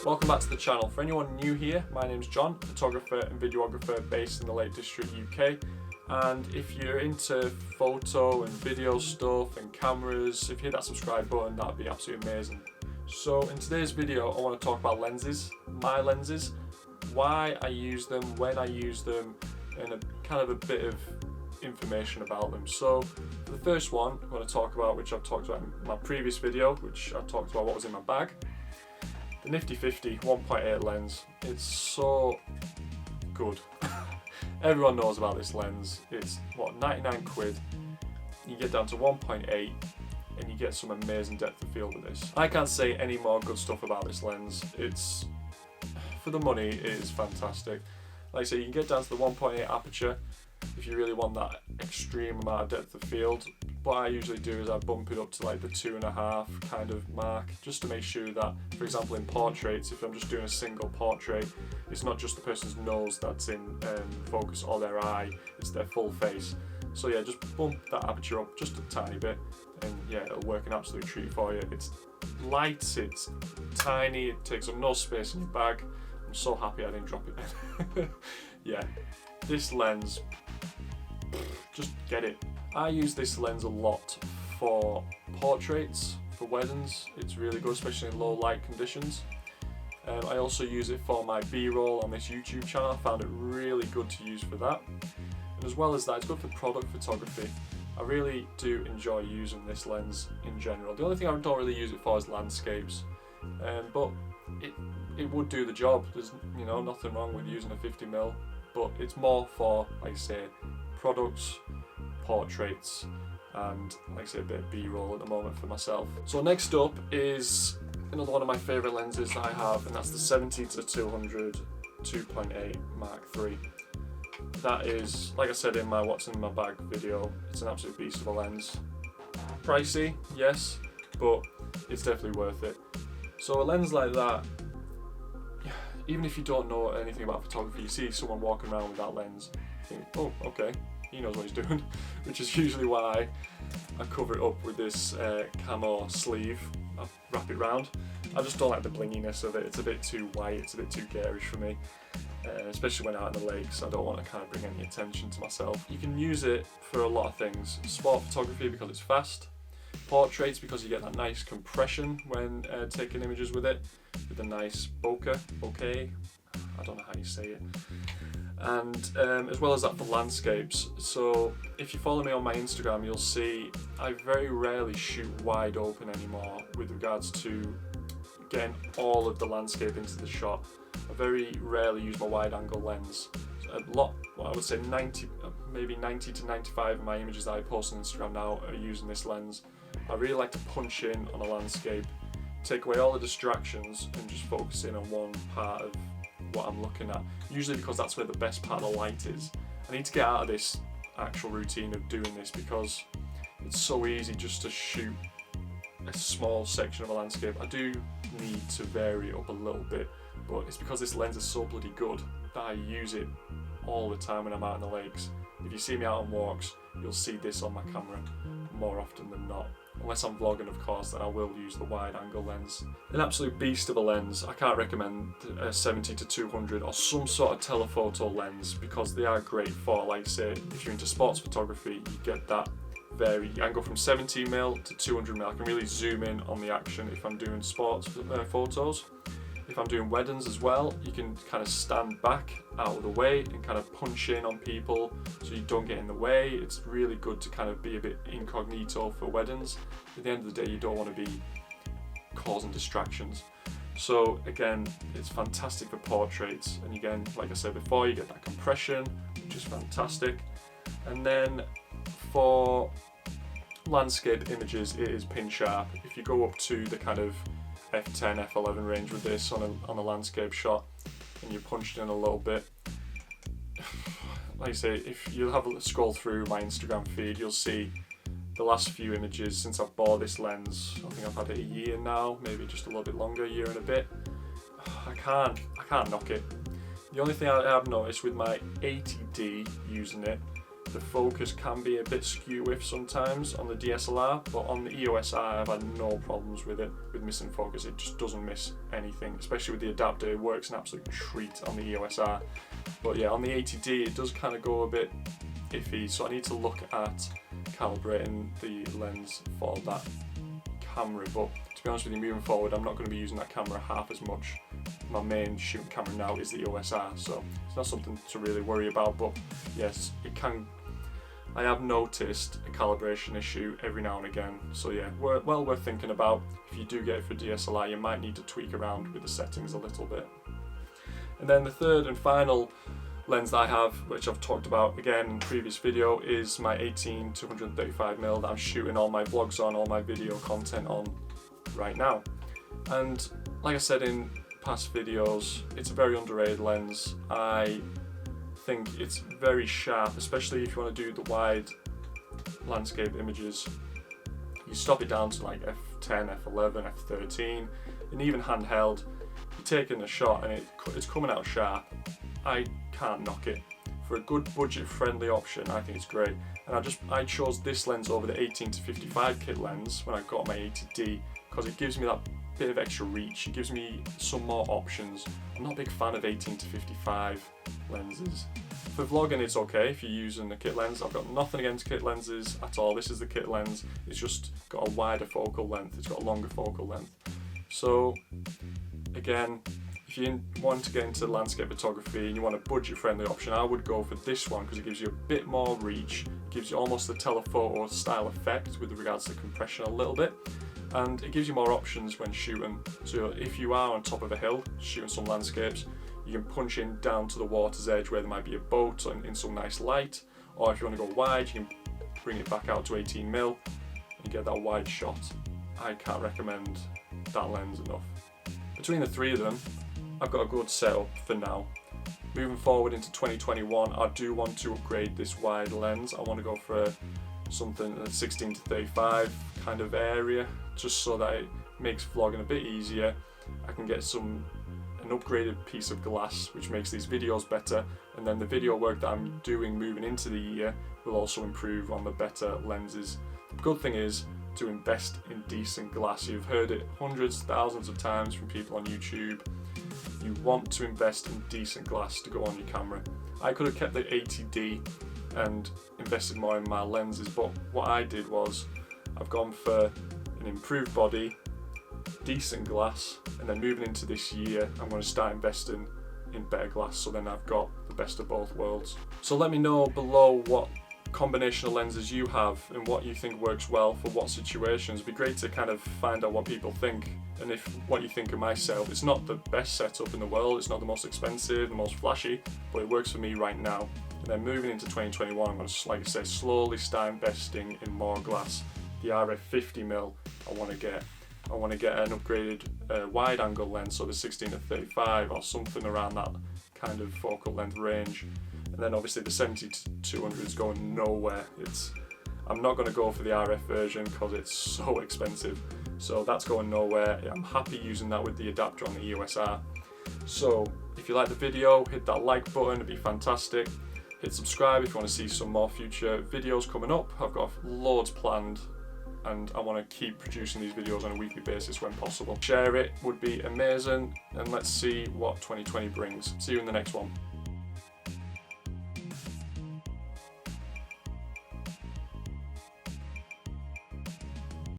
Welcome back to the channel. For anyone new here, my name's John, photographer and videographer based in the Lake District, UK. And if you're into photo and video stuff and cameras, if you hit that subscribe button, that'd be absolutely amazing. So in today's video, I want to talk about lenses, my lenses, why I use them, when I use them, and a bit of information about them. So for the first one, I want to talk about, which I've talked about in my previous video, which I talked about what was in my bag. The Nifty 50 1.8 lens. It's so good. Everyone knows about this lens. It's what, 99 quid. You get down to 1.8 and you get some amazing depth of field with this. I can't say any more good stuff about this lens. It's, for the money, it is fantastic. Like I say, you can get down to the 1.8 aperture if you really want that extreme amount of depth of field. What I usually do is I bump it up to like the 2.5 kind of mark, just to make sure that, for example, in portraits, if I'm just doing a single portrait, it's not just the person's nose that's in focus or their eye, it's their full face. So yeah, just bump that aperture up just a tiny bit, and yeah, it'll work an absolute treat for you. It's light, it's tiny, it takes up no space in your bag. I'm so happy I didn't drop it then. Yeah, this lens, just get it. I use this lens a lot for portraits, for weddings. It's really good, especially in low light conditions. I also use it for my B-roll on this YouTube channel. I found it really good to use for that. And as well as that, it's good for product photography. I really do enjoy using this lens in general. The only thing I don't really use it for is landscapes, but it would do the job. There's nothing wrong with using a 50mm, but it's more for, like I say, products, portraits, and like I say, a bit of B-roll at the moment for myself. So next up is another one of my favourite lenses that I have, and that's the 70-200 2.8 Mark III. That is, like I said in my what's in my bag video, it's an absolute beast of a lens. Pricey, yes, but it's definitely worth it. So a lens like that, even if you don't know anything about photography, you see someone walking around with that lens, you think, oh, okay, he knows what he's doing, which is usually why I cover it up with this camo sleeve. I wrap it round. I just don't like the blinginess of it. It's a bit too white, it's a bit too garish for me, especially when out in the lakes. I don't want to kind of bring any attention to myself. You can use it for a lot of things. Sport photography because it's fast. Portraits because you get that nice compression when taking images with it, with a nice bokeh, I don't know how you say it. And as well as that for landscapes. So if you follow me on my Instagram, you'll see I very rarely shoot wide open anymore with regards to getting all of the landscape into the shot. I very rarely use my wide angle lens. A lot, well, I would say 90 to 95 of my images that I post on Instagram now are using this lens. I really like to punch in on a landscape, take away all the distractions and just focus in on one part of what I'm looking at, usually because that's where the best part of the light is. I need to get out of this actual routine of doing this because it's so easy just to shoot a small section of a landscape. I do need to vary it up a little bit, but it's because this lens is so bloody good that I use it all the time when I'm out in the lakes. If you see me out on walks, you'll see this on my camera more often than not. Unless I'm vlogging, of course, then I will use the wide angle lens. An absolute beast of a lens. I can't recommend a 70-200 or some sort of telephoto lens because they are great for, like I say, if you're into sports photography, you get that vary. You can go from 70mm to 200mm. I can really zoom in on the action if I'm doing sports photos. If I'm doing weddings as well, you can kind of stand back out of the way and kind of punch in on people so you don't get in the way. It's really good to kind of be a bit incognito for weddings. At the end of the day, you don't want to be causing distractions. So again, it's fantastic for portraits. And again, like I said before, you get that compression, which is fantastic. And then for landscape images, it is pin sharp. If you go up to the kind of f10, f11 range with this on a landscape shot and you punched in a little bit, like I say, if you'll have a scroll through my Instagram feed, you'll see the last few images since I bought this lens. I think I've had it a year now, maybe just a little bit longer, a year and a bit. I can't knock it. The only thing I have noticed with my 80D using it the focus can be a bit skew with sometimes on the DSLR, but on the EOS R I've had no problems with it, with missing focus. It just doesn't miss anything, especially with the adapter. It works an absolute treat on the EOS R. But yeah, on the 80D it does kind of go a bit iffy, so I need to look at calibrating the lens for that camera. But to be honest with you, moving forward I'm not going to be using that camera half as much. My main shooting camera now is the EOS R, so it's not something to really worry about. But yes, it can. I have noticed a calibration issue every now and again, so yeah, well worth thinking about. If you do get it for DSLR, you might need to tweak around with the settings a little bit. And then the third and final lens that I have, which I've talked about again in the previous video, is my 18-135mm that I'm shooting all my vlogs on, all my video content on right now. And like I said in past videos, it's a very underrated lens. I think it's very sharp, especially if you want to do the wide landscape images. You stop it down to like f10, f11, f13, and even handheld, you're taking a shot and it's coming out sharp. I can't knock it. For a good budget-friendly option, I think it's great. And I chose this lens over the 18-55 kit lens when I got my 80D because it gives me that bit of extra reach. It gives me some more options. I'm not a big fan of 18-55 lenses. For vlogging it's okay if you're using the kit lens. I've got nothing against kit lenses at all. This is the kit lens. It's just got a wider focal length. It's got a longer focal length. So again, if you want to get into landscape photography and you want a budget-friendly option, I would go for this one because it gives you a bit more reach. It gives you almost a telephoto style effect with regards to compression a little bit, and it gives you more options when shooting. So if you are on top of a hill shooting some landscapes, you can punch in down to the water's edge where there might be a boat in some nice light, or if you want to go wide, you can bring it back out to 18mm and get that wide shot. I can't recommend that lens enough. Between the three of them, I've got a good setup for now. Moving forward into 2021, I do want to upgrade this wide lens. I want to go for something at 16-35 kind of area, just so that it makes vlogging a bit easier. I can get an upgraded piece of glass which makes these videos better, and then the video work that I'm doing moving into the year will also improve on the better lenses. The good thing is to invest in decent glass. You've heard it hundreds, thousands of times from people on YouTube. You want to invest in decent glass to go on your camera. I could have kept the 80D and invested more in my lenses, but what I did was I've gone for an improved body, decent glass, and then moving into this year I'm going to start investing in better glass, so then I've got the best of both worlds. So let me know below what combination of lenses you have and what you think works well for what situations. It'd be great to kind of find out what people think and what you think of my setup. It's not the best setup in the world, it's not the most expensive, the most flashy, but it works for me right now. And then moving into 2021, I'm going to, like I say, slowly start investing in more glass. The RF 50mm I want to get an upgraded wide angle lens, so the 16-35 or something around that kind of focal length range. And then obviously the 70-200 is going nowhere. I'm not going to go for the RF version because it's so expensive. So that's going nowhere. I'm happy using that with the adapter on the EOS R. So if you like the video, hit that like button, it'd be fantastic. Hit subscribe if you want to see some more future videos coming up. I've got loads planned and I want to keep producing these videos on a weekly basis when possible. Share it would be amazing, and let's see what 2020 brings. See you in the next one.